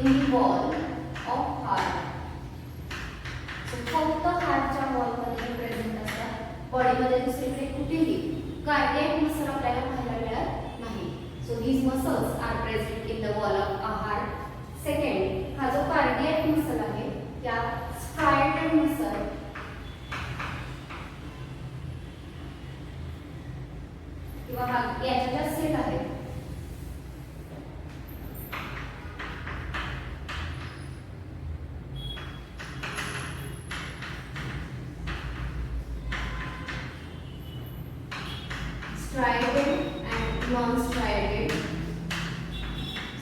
In the wall of heart. फक्त हार्टच्या वॉलमध्ये present असतात, बॉडीमध्ये दुसरीकडे कुठेही कार्डियक मसल आपल्याला पाहायला मिळत नाही. So these muscles are present in the wall of a heart. Second, हा जो कार्डियक मसल आहे त्या स्ट्रायटेड मसल किंवा हा याच्या ज्या सेल आहेत striated and non-striated.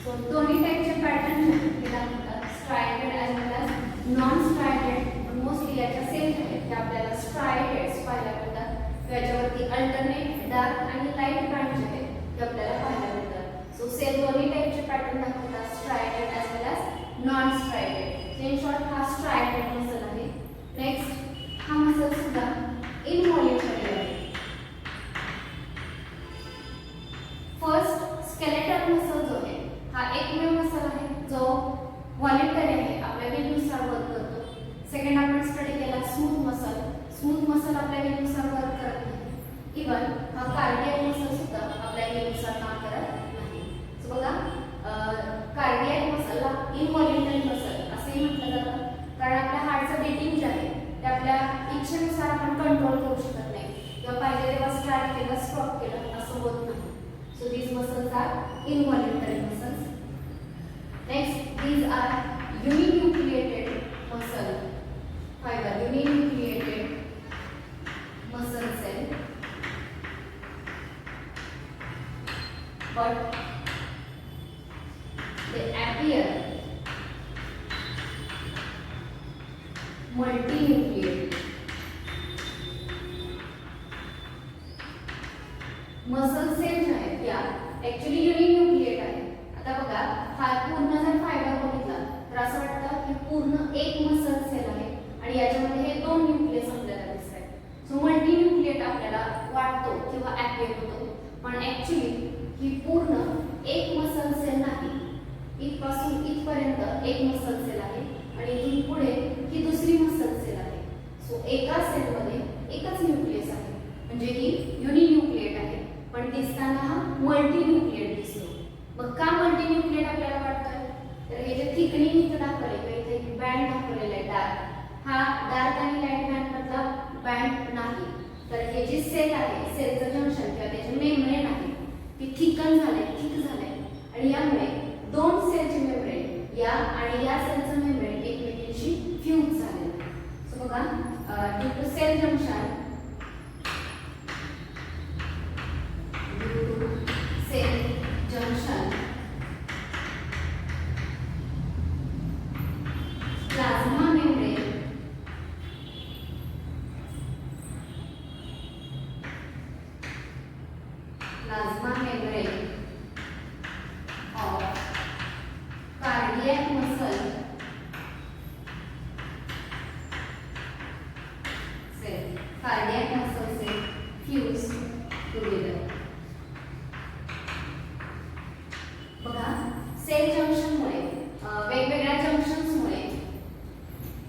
So दोन्ही टाइपचे पॅटर्न हे दाखवतात, striated as well as non-striated. Mostly याच्या सेल्स आहेत ते आपल्याला striated पाहायला मिळतात. याच्यावरती अल्टरनेट डार्क आणि लाईट बँड आहेत ते आपल्याला पाहायला मिळतात. सो सेल दोन्ही टाइपचे पॅटर्न दाखवतात, striated as well as non-striated. In short हा striated मसल आहे. नेक्स्ट, हा मसल सुद्धा इनव्हॉल्युंटरी आहे. फर्स्ट, स्केलेटल मसल जो आहे हा एकमेव मसल आहे जो व्हॉलेंटरी आहे, आपल्या विलनुसार वर्क करतो. सेकंड, आपण स्टडी केला स्मूथ मसल. स्मूथ मसल आपल्या विलनुसार वर्क करत नाही. इवन हा कार्डियक मसल सुद्धा आपल्या विलनुसार काम करत नाही. सो बघा, कार्डियक मसलला इनव्हॉलेंटरी मसल असेही म्हटलं जातं, कारण आपल्या हार्टचं बीटिंग जे आहे ते आपल्या इच्छेनुसार आपण कंट्रोल करू शकत नाही, किंवा पाहिजे तेव्हा स्टार्ट केलं स्टॉप केलं असं होत नाही. So these muscles are involuntary muscles. Next, these are uninucleated muscle fiber, uninucleated muscle cell. But they appear multinucleated. Muscle cell जे आहेत या ऍक्च्युली युनिन्यूक्लिएट आहे. आता बघा, हा पूर्ण जर फायबर बघितला तर असं वाटतं की पूर्ण एक मसल सेल आहे आणि याच्यामध्ये हे दोन न्यूक्लियस आपल्याला दिसतात. सो मल्टीन्यूक्लिएट आपल्याला वाटतो किंवा ऍपियर होतो, पण ऍक्च्युली ही पूर्ण एक मसल सेल नाही. इथपासून इथपर्यंत एक मसल सेल आहे आणि इथून पुढे ही दुसरी मसल सेल आहे. सो एका सेलमध्ये एकच न्यूक्लियस आहे, म्हणजे ही युनिन्यूक्लिएट आहे, पण दिसताना हा मल्टीन्यूक्लिएट दिसतो. मग का मल्टीन्यूक्लिएट आपल्याला वाटतोय, तर हे जे थिकनिंग इथे दाखवले किंवा इथे एक बँड दाखवलेला आहे डार्क, हा डार्क आणि लाईट बँड मधला बँड नाही, तर हे जे सेल आहे, सेलचं जंक्शन किंवा त्याचे मेम्ब्रेन आहे ती थिकन झाले, थिक झाले, आणि यामुळे दोन सेलचे मेम्ब्रेन या आणि या सेलचं मेम्ब्रेन एकमेकांशी फ्यूज झाले. सो बघा, due to cell junction plasma membrane of cardiac muscle cell fuse together. बघा, सेल जंक्शन मुळे वेगवेगळ्या जंक्शन्स मुळे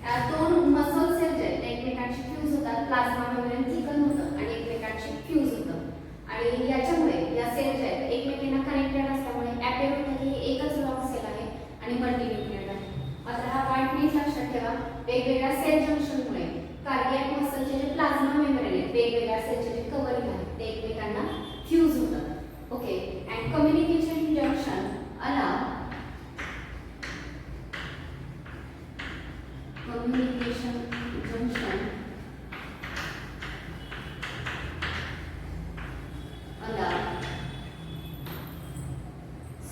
या दोन मसल सेल जे आहेत एकमेकांशी फ्यूज होतात, प्लाझ्मा मेम्ब्रेन थिकन होतं आणि एकमेकांशी फ्यूज होतं, आणि याच्यामुळे या सेल जे आहेत एकमेकांना कनेक्टेड असल्यामुळे ऍपेयर होतं की एकच लॉंग सेल आहे आणि मल्टीन्यूक्लिएट आहे. मात्र हा पॉइंट प्लीज लक्षात ठेवा, वेगवेगळ्या सेल जंक्शनमुळे कार्डियक मसलचे जे प्लाझ्मा मेम्ब्रेन आहेत, वेगवेगळ्या सेलचे जे कव्हरिंग आहे ते एकमेकांना फ्यूज होतात. Okay, and communication junction allow communication junction allow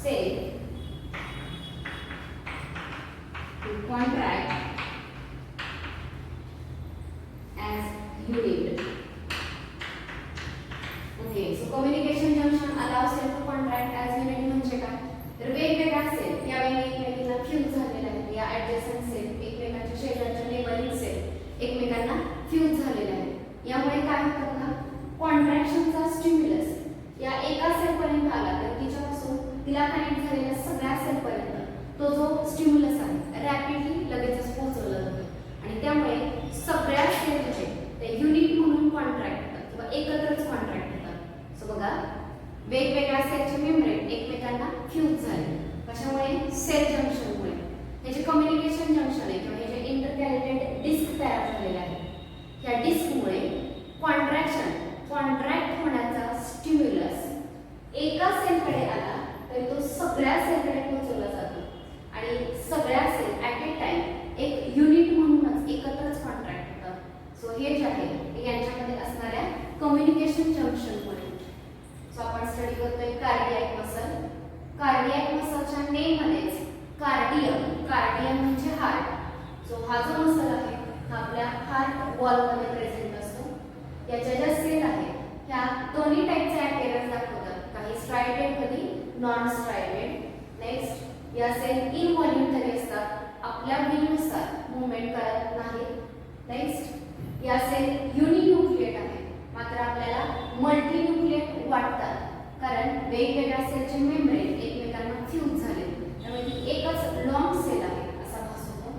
cell to contract as unit. Okay, so communication junction allows cell to contract as unit म्हणजे काय, तर वेगवेगळ्या सेल यावेळी एकमेकांना फ्यूज झालेल्या आहेत, या ऍडजसंट सेल एकमेकांच्या शेजारच्या नेबरिंग सेल एकमेकांना फ्यूज झालेल्या आहेत. यामुळे काय होतं ना, कॉन्ट्रॅक्शनचा स्टिम्युलस या एका सेल पर्यंत आला तर तिच्यापासून तिला कनेक्ट झालेल्या सगळ्या सेल पर्यंत तो जो स्टिम्युलस एकत्रच कॉन्ट्रॅक्ट होतात. सो बघा, वेगवेगळ्या सेलचे मेम्ब्रेन एकमेकांना फ्यूज झाले. कशामुळे? सेल जंक्शनमुळे. हे जे कम्युनिकेशन जंक्शन आहे किंवा हे जे इंटरकॅलेटेड डिस्क तयार झालेले आहे, या डिस्कमुळे कॉन्ट्रॅक्ट होण्याचा स्टिम्युलस एका सेलकडे आला तर तो सगळ्या सेलकडे पोहोचवला जातो आणि सगळ्या सेल ॲट ए टाइम एक युनिट म्हणूनच एकत्रच कॉन्ट्रॅक्ट होतात. सो हे जे आहे ते यांच्यामध्ये असणाऱ्या कम्युनिकेशन जंक्शनमुळे. सो आपण स्टडी करतोय कार्डियाक मसल. कार्डियाक मसलच्या नेममध्येच कार्डियम म्हणजे हार्ट. सो हा जो मसल आहे हा आपल्या हार्ट वॉलमध्ये प्रेझेंट असतो. याच्या ज्या सेल आहेत ह्या दोन्ही टाईपचे अपीअरन्स दाखवतात, काही स्ट्रायडेड कधी नॉन स्ट्रायडेड. नेक्स्ट, या सेल इनव्हॉल्युंटरी असतात, आपल्या विलनुसार मूवमेंट करत नाहीत. नेक्स्ट, या सेल युनिन्यूक्लिएट आहेत, मात्र आपल्याला मल्टीन्यूक्लिएट वाटतात कारण वेगवेगळ्या सेलचे मेम्ब्रेन एकमेकांना फ्यूज झाले, त्यामुळे ती एकच लॉंग सेल आहे असा भास होतो.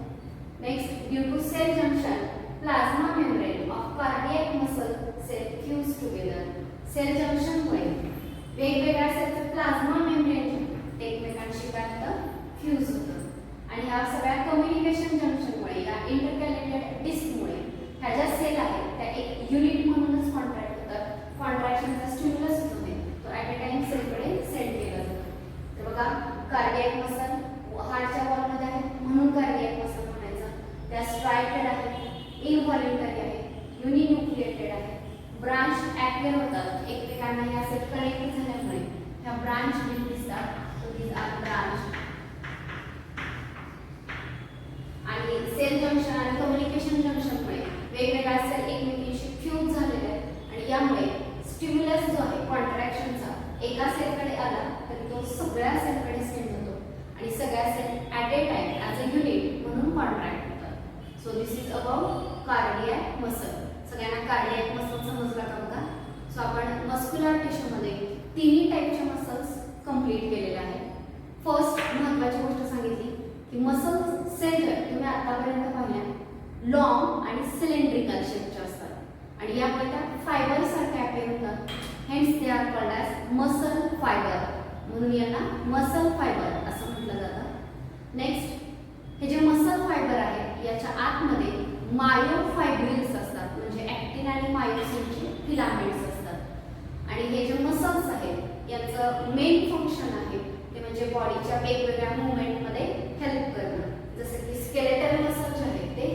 Next, due to cell junction plasma membrane of cardiac muscle cell fuse together. Cell जंक्शनमुळे वेगवेगळ्या सेलचे प्लाझ्मा मेम्ब्रेन एकमेकांशी फ्यूज होतं आणि ह्या सगळ्या कम्युनिकेशन जंक्शनमुळे, या इंटरकॅलेटेड डिस्कमुळे ह्या ज्या सेल आहेत त्या एक युनिट म्हणूनच कॉन्ट्रॅक्ट होतात. कॉन्ट्रॅक्शनचा स्टिम्युलस होतो तो ॲट ए टाइम सेलकडे सेंड केला जातो. तर बघा, कार्डियक मसल हार्टच्या वॉलमध्ये आहे म्हणून कार्डियक मसल म्हणायचं. त्या स्ट्रायडेड आहेत, इनव्हॉल्युंटरी आहे, युनिन्यूक्लिएटेड आहे, ब्रांच ॲक्टिव्ह होतात एकमेकांना. या सेल कनेक्ट झाल्यामुळे ह्या ब्रांच बिल दिसतात. So these are branch. आणि सेल जंक्शन आणि कम्युनिकेशन जंक्शनमुळे वेगवेगळ्या सेल एकमेकांशी फ्यूज झालेले आहेत आणि यामुळे स्टिम्युलस जो आहे कॉन्ट्रॅक्शनचा एका सेलकडे आला तर तो सगळ्या सेलकडे सेंड होतो आणि सगळ्या cell at a time as a unit म्हणून कॉन्ट्रॅक्ट होतात. So this is about cardiac muscle. सगळ्यांना कार्डियक मसल समजला का बघा? सो आपण मस्क्युलर टिश्यूमध्ये तिन्ही टाईपचे मसल्स कंप्लीट केलेले आहेत. फर्स्ट महत्त्वाची गोष्ट सांगितली की मसल सेल तुम्ही आतापर्यंत पाहिल्या लॉंग आणि सिलेंड्रिकल शेपच्या असतात आणि यामुळे त्या फायबर सारखे अपीअर होतात. Hence they are called as muscle fibre, म्हणून यांना मसल फायबर असं म्हटलं जातं. नेक्स्ट, हे जे मसल फायबर आहे याच्या आतमध्ये मायोफायब्रिल्स असतात, म्हणजे ॲक्टिन आणि मायोसिनचे फिलामेंट्स असतात आणि हे जे मसल्स आहेत यांचं मेन फंक्शन आहे ते म्हणजे बॉडीच्या वेगवेगळ्या मूवमेंटमध्ये हेल्प करणं. जसं की स्केलेटल मसल जे आहेत ते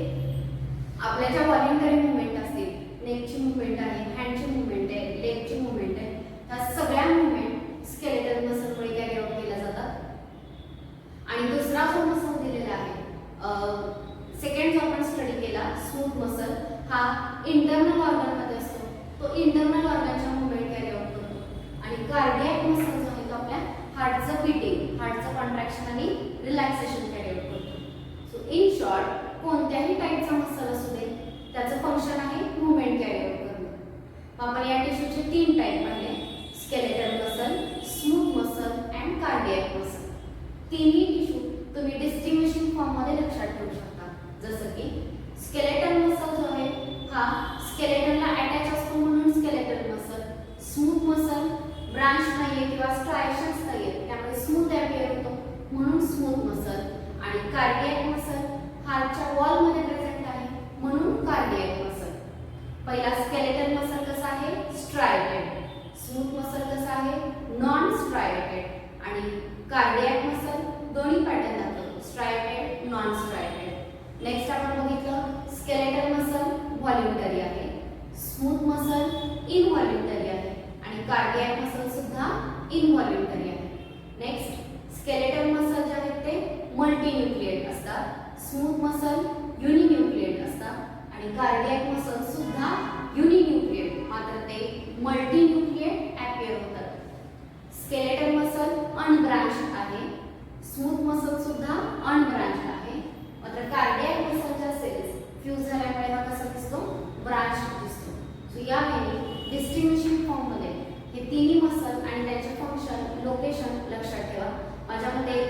आपल्या ज्या व्हॉल्युंटरी मूवमेंट असतील, नेकची मूवमेंट आहे, हँडची मूवमेंट आहे, लेगची मूवमेंट आहे, त्या सगळ्या मूवमेंट स्केलेटल मसलमुळे कॅरी आउट केल्या जातात. आणि दुसरा जो मसल दिलेला आहे सेकंड जो आपण स्टडी केला स्मूथ मसल, हा इंटरनल ऑर्गनमध्ये असतो. तो इंटरनल ऑर्गनच्या मूवमेंट कॅरी आउट करतो आणि कार्डियक मसल जो आहे तो आपल्या हार्टचं बीटिंग, हार्टचं कॉन्ट्रॅक्शन आणि रिलॅक्सेशन कॅरी आउट करतो. सो इन शॉर्ट, कोणत्याही टाईपचा मसल असू दे त्याचं फंक्शन आहे मूवमेंट कॅरी आउट करणं. आपण या टिश्यूचे 3 टाईप पाहिले, skeletal muscle, smooth muscle and cardiac muscle. तिन्ही टिश्यू तुम्ही डिस्टिंग्विशिंग फॉर्ममध्ये लक्षात ठेवू शकता. जसं की स्केलेटल मसल जो आहे हा स्केलेटनला अटॅच असतो म्हणून skeletal muscle. Smooth muscle branch नाहीये किंवा स्ट्रायशन्स नाहीये त्यामुळे स्मूथ अपीअर होतो म्हणून स्मूथ मसल. आणि कार्डियक मसल हार्टच्या वॉलमध्ये प्रेझेंट आहे म्हणून कार्डियक मसल. पहिला स्केलेटल मसल कसा आहे? स्ट्रायडेड. स्मूथ मसल कसा आहे? नॉन स्ट्रायडेड. आणि कार्डियक मसल दोन्ही पॅटर्न दाखवतो, स्ट्रायडेड, नॉन स्ट्रायडेड. नेक्स्ट आपण बघितलं स्केलेटल मसल व्हॉल्युंटरी आहे, स्मूथ मसल इनव्हॉल्युंटरी आहे आणि कार्डियक मसल सुद्धा इनव्हॉल्युंटरी आहे. नेक्स्ट, स्केलेटल मसल जे आहेत ते मल्टीन्यूक्लिएट असतात, स्मूथ मसल युनिन्यूक्लिएट असतात आणि कार्डियक मसल सुद्धा युनिन्यूक्लिएट, मात्र ते मल्टीन्यूक्लिएट अपीअर होतात. स्केलेटल मसल अनब्रांच्ड आहे, स्मूथ मसल सुद्धा अनब्रांच्ड आहे, मात्र कार्डियक मसलच्या सेल्स फ्यूज झाल्यामुळे हा कसा दिसतो? ब्रांच्ड दिसतो. सो यावेळी डिस्टिंग्विशिंग फॉर्म मध्ये हे तिन्ही मसल आणि त्यांचे फंक्शन, लोकेशन लक्षात ठेवा. माझ्यामध्ये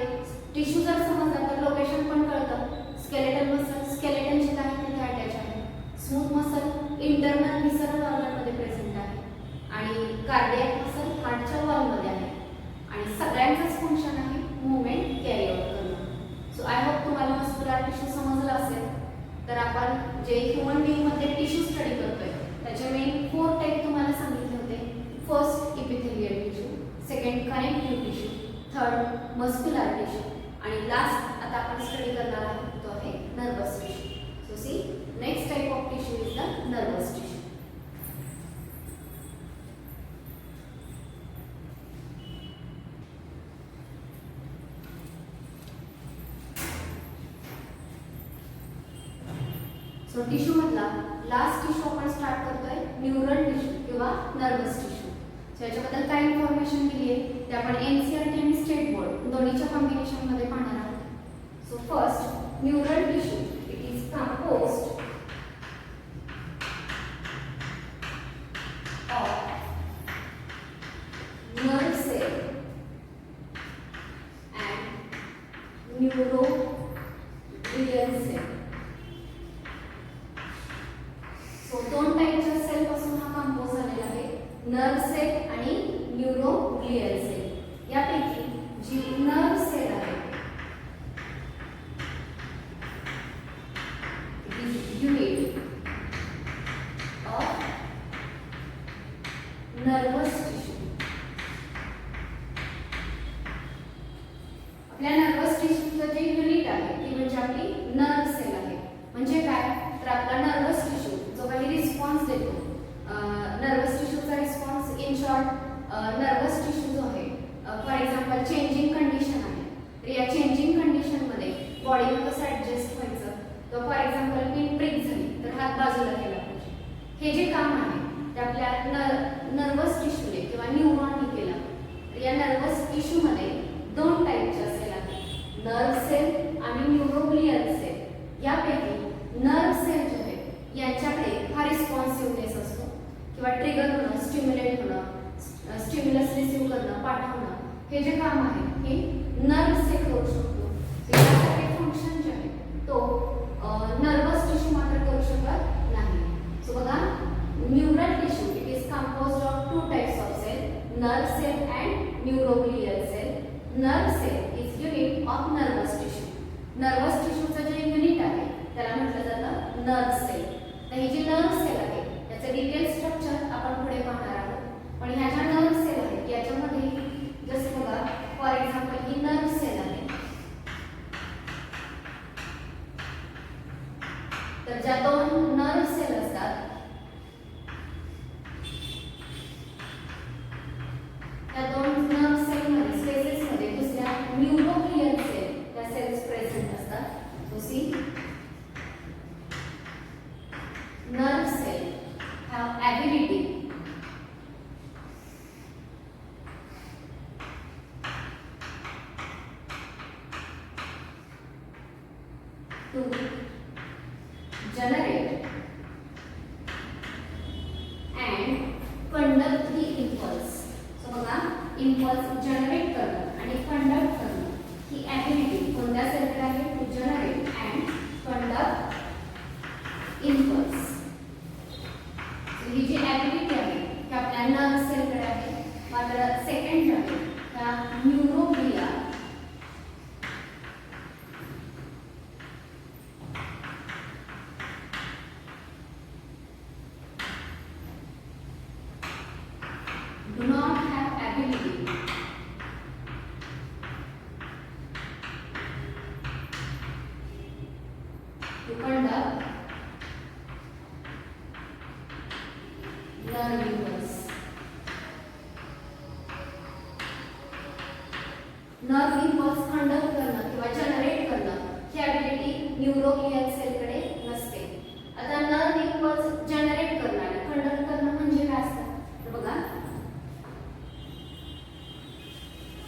टिश्यू जर समजला तर लोकेशन पण कळतं. स्केलेटल मसल स्केलेटनची काही तिथे अटॅच आहे, smooth muscle internal visceral organ मध्ये प्रेझेंट आहे थर्ड मस्क्युलर टिश्यू आणि लास्ट आता आपण स्टडी करणार आहोत तो आहे nervous tissue. So see next type of tissue is the nervous tissue. So tissue मधला लास्ट टिश्यू आपण स्टार्ट करतोय न्यूरल टिश्यू किंवा नर्वस टिश्यू. सो याच्याबद्दल काय इन्फॉर्मेशन दिली आहे ते आपण एनसीईआरटी आणि स्टेट बोर्ड दोन्हीच्या कॉम्बिनेशन मध्ये पाहणार आहोत. So first neural tissue it is composed of nerve cell and neuroglial cell. So दोन टाईपच्या सेल पासून हा कंपोज झालेला आहे, नर्व सेल आणि न्यूरोग्लियल सेल. यापैकी जी नर्व सेल आहे युनिट ऑफ नर्वस टिश्यू. आपल्या नर्वस टिश्यूचं जे युनिट आहे ती म्हणजे आपली नर्व सेल आहे. म्हणजे काय तर आपला नर्वस टिश्यू जो काही रिस्पॉन्स देतो, नर्वस टिश्यूचा response in short nervous tissue जो आहे फॉर एक्झाम्पल चेंजिंग कंडिशन आहे तर या चेंजिंग कंडिशनमध्ये बॉडीला कसं ॲडजस्ट व्हायचं, तर फॉर एक्झाम्पल पिन प्रिक झाली तर हात बाजूला केला पाहिजे. हे जे काम आहे ते आपल्या नर्वस टिश्यूने किंवा न्यूरॉनने केलं. तर या नर्वस टिश्यूमध्ये दोन टाईपच्या सेल आहेत, नर्व सेल आणि न्यूरोग्लियल सेल. यापैकी नर्व सेल जे आहे यांच्याकडे हा रिस्पॉन्सिव्हनेस असतो किंवा ट्रिगर होणं, स्टिम्युलेट होणं, स्टिम्युलस रिसीव्ह करणं, पाठवणं हे जे काम आहे हे नर्व सेल करू शकतो. यासाठी फंक्शन जे आहे तो नर्वस टिश्यू मात्र करू शकत नाही. सो बघा neural tissue it is composed of two types of cell, nerve cell and neuroglial cell. Nerve cell is unit of nervous tissue. Nervous टिश्यूचं जे युनिट आहे त्याला म्हटलं जातं नर्व सेल. तर ही जी नर्व सेल आहे त्याचं डिटेल स्ट्रक्चर आपण पुढे पाहणार आहोत. पण ह्या ज्या नर्व सेल आहेत याच्यामध्ये जसे बघा फॉर एक्झाम्पल ही नर्व सेल आहे तर ज्या दोन नर्व सेल असतात त्या दोन नर्व सेलमध्ये स्पेसेसमध्ये दुसऱ्या न्यूरोग्लियल सेल त्या सेल्स प्रेझेंट असतात. So see nerve cell have ability to generate and conduct the impulse. So बघा impulse generate करणं आणि conduct करणं ही ability कोणत्या सेलकडे आहे, to generate and conduct impulse. ही जी ॲबिलिटी आहे ती आपल्या नर्व सेलकडे आहे. मात्र सेकंड जे आहे त्या neuroglia do not have ability to conduct nerve impulse. Nerve impulse conduct करणं किंवा जनरेट करणं ही ॲबिलिटी न्यूरोग्लियल सेलकडे नसते. आता नर्व इम्पल्स जनरेट करणं आणि कंडक्ट करणं म्हणजे काय असतं तर बघा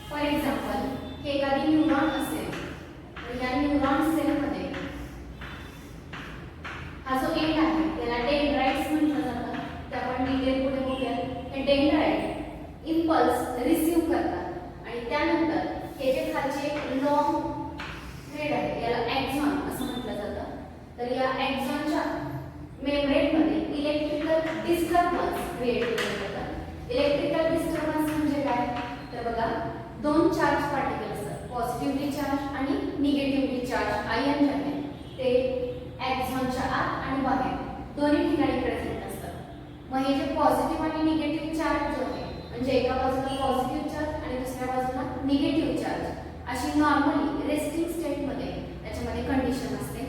फॉर एक्झाम्पल हे एखादी न्यूरॉन असेल तर या न्यूरॉन सेलमध्ये हा जो एंड आहे त्याला डेंड्राइट्स म्हटलं जातं. ते आपण डिटेल पुढे बघूया. हे डेंड्राइट इम्पल्स रिसीव्ह करतात आणि त्यानंतर हे जे खालचे लॉंग थ्रेड आहे याला ॲक्झॉन असं म्हटलं जातं. तर या ॲक्झॉनच्या मेम्ब्रेनमध्ये इलेक्ट्रिकल डिस्टर्बन्स क्रिएट केले जातात. इलेक्ट्रिकल डिस्टर्बन्स म्हणजे काय तर बघा दोन चार्ज पार्टिकल असतात, पॉझिटिव्हली चार्ज आणि निगेटिव्हली चार्ज आयन जे आहे ते ॲक्झॉनच्या आत आणि बाहेर दोन्ही ठिकाणी प्रेझेंट असतात. मग हे जे पॉझिटिव्ह आणि निगेटिव्ह चार्ज जो आहे म्हणजे एका बाजूला पॉझिटिव्ह चार्ज आणि दुसऱ्या बाजूला निगेटिव्ह चार्ज, अशी नॉर्मली रेस्टिंग स्टेटमध्ये त्याच्यामध्ये कंडिशन असते.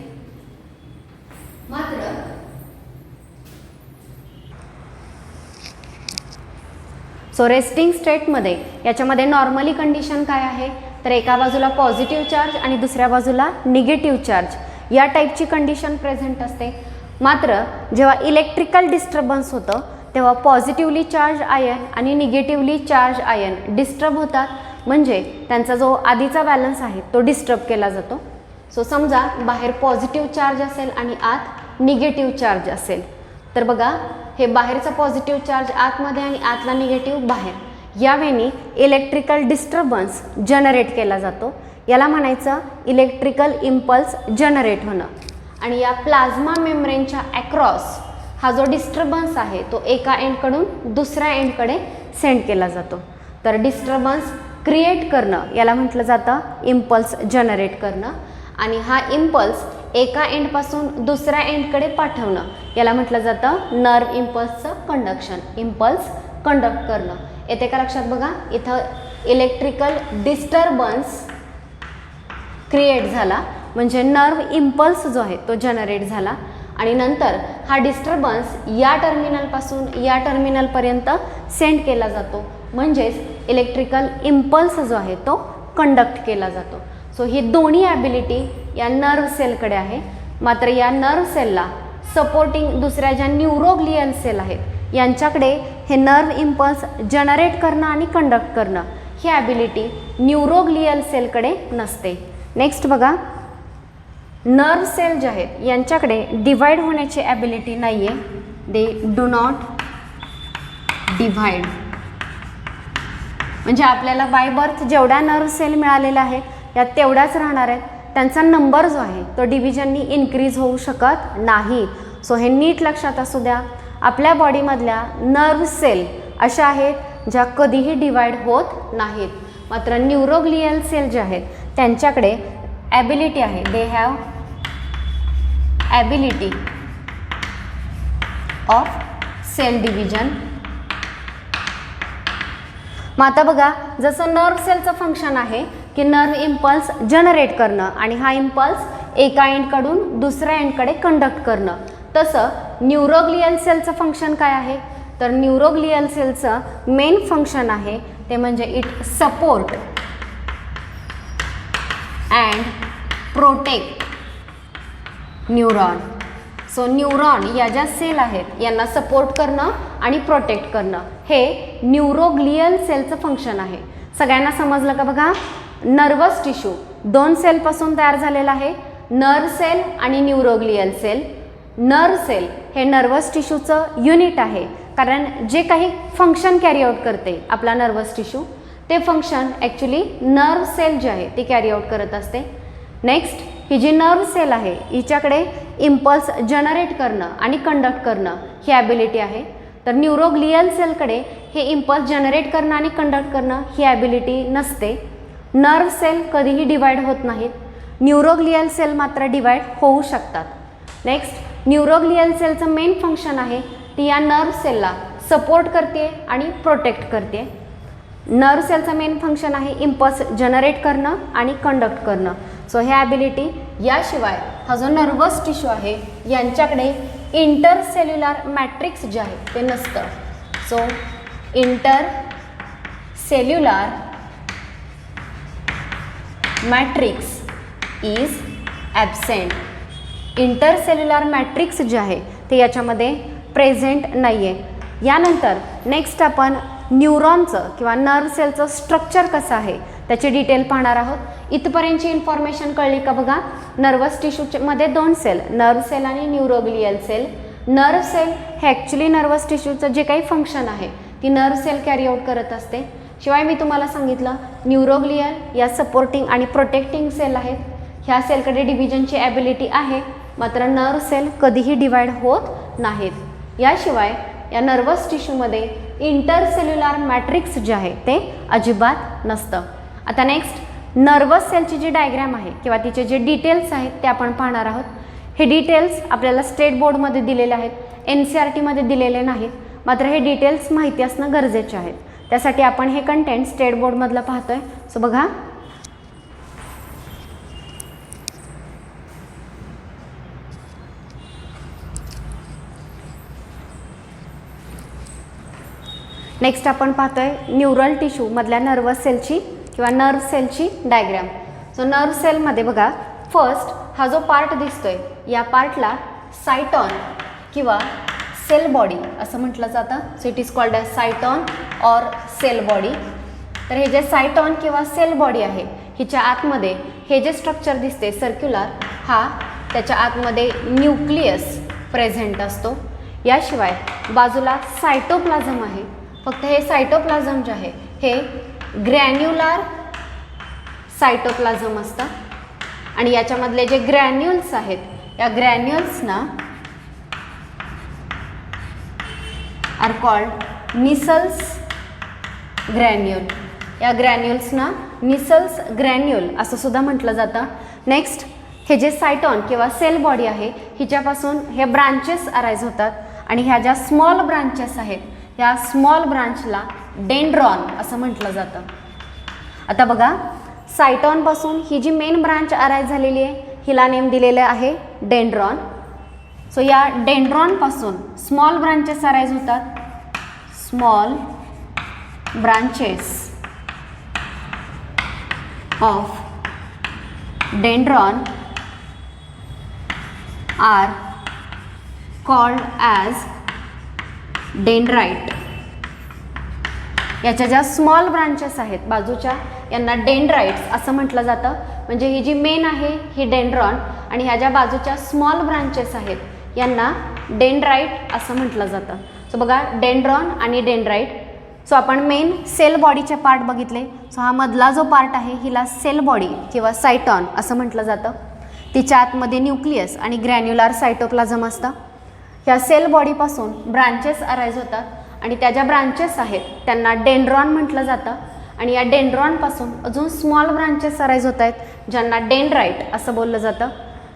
मात्र सो रेस्टिंग स्टेटमध्ये याच्यामध्ये नॉर्मली कंडिशन काय आहे, तर एका बाजूला पॉझिटिव्ह चार्ज आणि दुसऱ्या बाजूला निगेटिव्ह चार्ज या टाईपची कंडिशन प्रेझेंट असते. मात्र जेव्हा इलेक्ट्रिकल डिस्टर्बन्स होतं तेव्हा पॉझिटिव्हली चार्ज आयन आणि निगेटिव्हली चार्ज आयन डिस्टर्ब होतात, म्हणजे त्यांचा जो आधीचा बॅलन्स आहे तो डिस्टर्ब केला जातो. सो समजा बाहेर पॉझिटिव्ह चार्ज असेल आणि आत निगेटिव्ह चार्ज असेल, तर बघा हे बाहेरचा पॉझिटिव्ह चार्ज आतमध्ये आणि आतला निगेटिव्ह बाहेर, यावेळी इलेक्ट्रिकल डिस्टर्बन्स जनरेट केला जातो. याला म्हणायचं इलेक्ट्रिकल इम्पल्स जनरेट होणं. आणि या प्लाझ्मा मेम्ब्रेनच्या अक्रॉस हा जो डिस्टर्बन्स आहे तो एका एंडकडून दुसऱ्या एंडकडे सेंड केला जातो. तर डिस्टर्बन्स क्रिएट करणं याला म्हटलं जातं इम्पल्स जनरेट करणं. आणि हा इम्पल्स एका एंडपासून दुसऱ्या एंडकडे पाठवणं याला म्हटलं जातं नर्व इम्पल्सचं कंडक्शन, इम्पल्स कंडक्ट करणं. येते का लक्षात? बघा इथं इलेक्ट्रिकल डिस्टर्बन्स क्रिएट झाला म्हणजे नर्व इम्पल्स जो आहे तो जनरेट झाला, आणि नंतर हा डिस्टर्बन्स या टर्मिनलपासून या टर्मिनलपर्यंत सेंड केला जातो, म्हणजेच इलेक्ट्रिकल इम्पल्स जो आहे तो कंडक्ट केला जातो. सो ही दोन्ही ॲबिलिटी या नर्व सेलकडे आहे. मात्र या नर्व सेलला सपोर्टिंग दुसऱ्या ज्या न्यूरोग्लियल सेल आहेत यांच्याकडे हे नर्व इम्पल्स जनरेट करणं आणि कंडक्ट करणं ही ॲबिलिटी न्यूरोग्लियल सेलकडे नसते. नेक्स्ट बघा, नर्व सेल जे आहेत यांच्याकडे डिवाइड होण्याची ॲबिलिटी नाही आहे. दे डू नॉट डिव्हाइड, म्हणजे आपल्याला बाय बर्थ जेवढ्या नर्व सेल मिळालेल्या आहेत या तेवढ्याच राहणार आहेत. त्यांचा नंबर जो आहे तो डिव्हिजननी इन्क्रीज होऊ शकत नाही. सो हे नीट लक्षात असू द्या. आपल्या बॉडीमधल्या नर्व सेल अशा आहेत ज्या कधीही डिवाइड होत नाहीत. मात्र न्यूरोग्लियल सेल जे आहेत त्यांच्याकडे ॲबिलिटी आहे, they have ability of cell division. मग आता बघा, जसं नर्व सेलचं फंक्शन आहे की नर्व इम्पल्स जनरेट करणं आणि हा इम्पल्स एका एंडकडून दुसऱ्या एंडकडे कंडक्ट करणं, तसं न्यूरोग्लियल सेलचं फंक्शन काय आहे, तर न्यूरोग्लियल सेलचं मेन फंक्शन आहे ते म्हणजे it support and protect neuron. So neuron या ज्या सेल आहेत यांना सपोर्ट करणं आणि प्रोटेक्ट करणं हे न्यूरोग्लियल सेलचं फंक्शन आहे. सगळ्यांना समजलं का? बघा, नर्वस टिश्यू दोन सेलपासून तयार झालेला आहे, नर्व सेल आणि न्यूरोग्लियल सेल. नर्व सेल हे नर्वस टिश्यूचं युनिट आहे, कारण जे काही फंक्शन कॅरी आउट करते आपला नर्वस टिश्यू ते फंक्शन ॲक्च्युली नर्व सेल जे आहे ती कॅरी आउट करत असते. नेक्स्ट, ही जी नर्व सेल आहे हिच्याकडे इम्पल्स जनरेट करणं आणि कंडक्ट करणं ही ॲबिलिटी आहे. तर न्यूरोग्लियल सेलकडे हे इम्पल्स जनरेट करणं आणि कंडक्ट करणं ही ॲबिलिटी नसते. नर्व सेल कधीही डिवाइड होत नाहीत, न्यूरोग्लियल सेल मात्र डिवाइड होऊ शकतात. नेक्स्ट, न्यूरोग्लियल सेलचं मेन फंक्शन आहे ती या नर्व सेलला सपोर्ट करते आणि प्रोटेक्ट करते. नर्व सेलचं मेन फंक्शन आहे इम्पल्स जनरेट करणं आणि कंडक्ट करणं. सो ह्या ॲबिलिटी, याशिवाय हा जो नर्वस टिश्यू आहे यांच्याकडे इंटरसेल्युलर मॅट्रिक्स जे आहे ते नसतं. So intercellular matrix is absent. Intercellular matrix जे आहे ते याच्यामध्ये प्रेझेंट नाही आहे. यानंतर नेक्स्ट आपण न्यूरॉनचं किंवा नर्व सेलचं स्ट्रक्चर कसं आहे त्याची डिटेल पाहणार आहोत. इथपर्यंतची इन्फॉर्मेशन कळली का? बघा, नर्वस टिश्यूमध्ये दोन सेल, नर्व सेल आणि न्यूरोग्लियल सेल. नर्व सेल हे ॲक्च्युली नर्वस टिश्यूचं जे काही फंक्शन आहे ती नर्व सेल कॅरी आउट करत असते. शिवाय मी तुम्हाला सांगितलं न्यूरोग्लियल या सपोर्टिंग आणि प्रोटेक्टिंग सेल आहेत. ह्या सेलकडे डिव्हिजनची ॲबिलिटी आहे, मात्र नर्व सेल कधीही डिवाइड होत नाहीत. याशिवाय या नर्वस टिश्यूमध्ये इंटरसेल्युलर मॅट्रिक्स जे आहे ते अजिबात नसतं. आता नेक्स्ट, नर्वस सेलची जी डायग्रॅम आहे किंवा तिचे जे डिटेल्स आहेत ते आपण पाहणार आहोत. हे डिटेल्स आपल्याला स्टेट बोर्डमध्ये दिलेले आहेत, NCERTमध्ये दिलेले नाहीत, मात्र हे डिटेल्स माहिती असणं गरजेचे आहेत. त्यासाठी आपण हे कंटेंट स्टेट बोर्डमधलं पाहतोय. सो बघा, नेक्स्ट आपण पाहतोय न्यूरल टिश्यू मधल्या नर्वस सेलची किंवा नर्व सेलची डायग्रॅम. सो नर्व सेलमध्ये बघा, फर्स्ट हा जो पार्ट दिसतोय या पार्टला सायटॉन किंवा सेल बॉडी असं म्हटलं जातं. So it is called as cyton or cell body. तर हे जे सायटॉन किंवा सेल बॉडी आहे हिच्या आतमध्ये हे जे स्ट्रक्चर दिसते सर्क्युलर, हा त्याच्या आतमध्ये न्यूक्लियस प्रेझेंट असतो. याशिवाय बाजूला सायटोप्लाझम आहे. फक्त हे सायटोप्लाझम जे आहे हे ग्रॅन्युलर सायटोप्लाझम असतं आणि याच्यामधले जे ग्रॅन्युल्स आहेत या ग्रॅन्युल्सना आर कॉल्ड निसल्स ग्रॅन्युल. या ग्रॅन्युल्सना निसल्स ग्रॅन्युल असं सुद्धा म्हटलं जातं. नेक्स्ट, हे जे सायटॉन किंवा सेल बॉडी आहे हिच्यापासून हे ब्रांचेस अराईज होतात आणि ह्या ज्या स्मॉल ब्रांचेस आहेत या स्मॉल ब्रांचला डेंड्रॉन असं म्हटलं जातं. आता बघा, सायटॉनपासून ही जी मेन ब्रांच अराईज झालेली आहे हिला नेम दिलेलं आहे डेंड्रॉन. सो या डेंड्रॉनपासून स्मॉल ब्रांचेस अराईज होतात. Small branches of dendron are called as dendrite. याच्या ज्या स्मॉल ब्रांचेस आहेत बाजूच्या यांना डेंड्राइट्स असं म्हटलं जातं. म्हणजे ही जी मेन आहे ही डेंड्रॉन आणि ह्या ज्या बाजूच्या स्मॉल ब्रांचेस आहेत यांना डेंड्राइट असं म्हटलं जातं. सो बघा, डेंड्रॉन आणि डेंड्राइट. सो आपण मेन सेल बॉडीचे पार्ट बघितले. सो हा मधला जो पार्ट आहे हिला सेल बॉडी किंवा सायटॉन असं म्हटलं जातं. तिच्या आतमध्ये न्यूक्लियस आणि ग्रॅन्युलर सायटोप्लाझम असतं. ह्या सेल बॉडीपासून ब्रांचेस अराईज होतात आणि त्या ज्या ब्रांचेस आहेत त्यांना डेंड्रॉन म्हटलं जातं आणि या डेंड्रॉनपासून अजून स्मॉल ब्रांचेस अराईज होत आहेत ज्यांना डेंड्राइट असं बोललं जातं.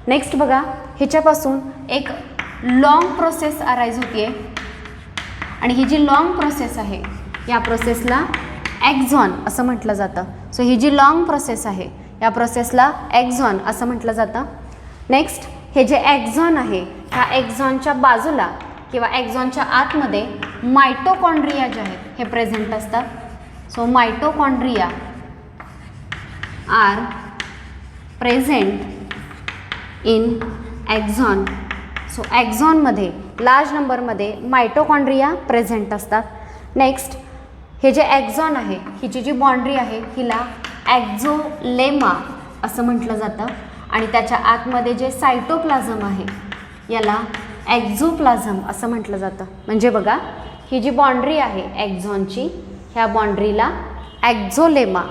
नेक्स्ट बघा, ह्याच्यापासून एक लॉंग प्रोसेस अराईज होते आणि ही जी लॉंग प्रोसेस आहे या प्रोसेसला ॲक्झॉन असं म्हटलं जातं. सो ही जी लॉंग प्रोसेस आहे या प्रोसेसला ॲक्झॉन असं म्हटलं जातं. नेक्स्ट, हे जे ॲक्झॉन आहे ह्या ॲक्झॉनच्या बाजूला किंवा ॲक्झॉनच्या आतमध्ये मायटोकॉन्ड्रिया जे आहेत हे प्रेझेंट असतात. So mitochondria are present in axon. So ॲक्झॉनमध्ये लार्ज नंबरमध्ये मायटोकॉन्ड्रिया प्रेझेंट असतात. नेक्स्ट, हे जे ॲक्झॉन आहे हिची जी बाँड्री आहे हिला ॲक्झोलेमा असं म्हटलं जातं आणि त्याच्या आतमध्ये जे सायटोप्लाझम आहे याला ॲक्झोप्लाझम असं म्हटलं जातं. म्हणजे बघा, ही जी बाँड्री आहे ॲक्झॉनची ह्या बाँड्रीला ॲक्झोलेमा